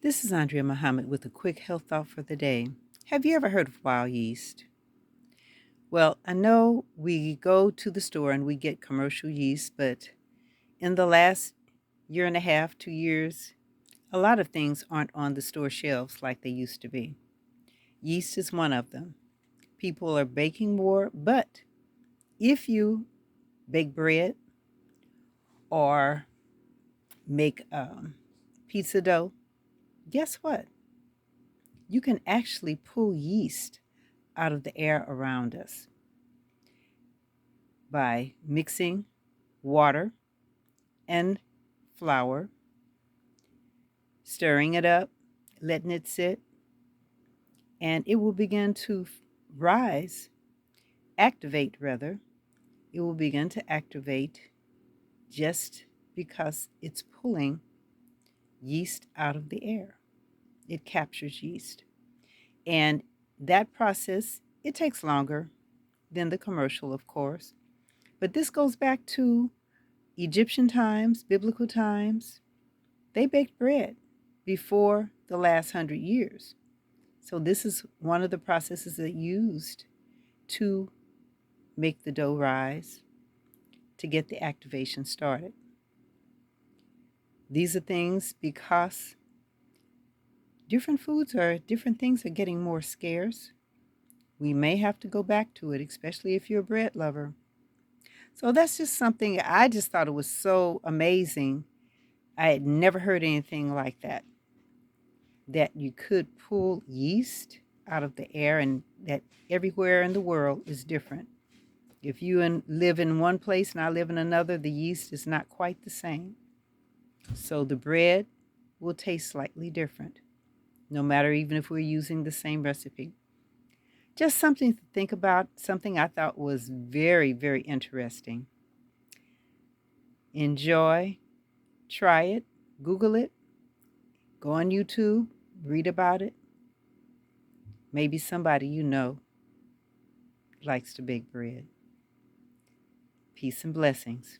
This is Andrea Muhammad with a quick health thought for the day. Have you ever heard of wild yeast? Well, I know we go to the store and we get commercial yeast, but in the last year and a half, 2 years, a lot of things aren't on the store shelves like they used to be. Yeast is one of them. People are baking more, but if you bake bread or make pizza dough, guess what? You can actually pull yeast out of the air around us by mixing water and flour, stirring it up, letting it sit, and it will begin to rise, activate rather. It will begin to activate just because it's pulling yeast out of the air. It captures yeast. And that process, it takes longer than the commercial, of course. But this goes back to Egyptian times, biblical times. They baked bread before the last 100 years. So this is one of the processes that used to make the dough rise, to get the activation started. These are things because different things are getting more scarce. We may have to go back to it, especially if you're a bread lover. So that's just something I just thought it was so amazing. I had never heard anything like that you could pull yeast out of the air, and that everywhere in the world is different. If you live in one place and I live in another, the yeast is not quite the same. So the bread will taste slightly different, no matter even if we're using the same recipe. Just something to think about, something I thought was very, very interesting. Enjoy, try it, Google it, go on YouTube, read about it. Maybe somebody you know likes to bake bread. Peace and blessings.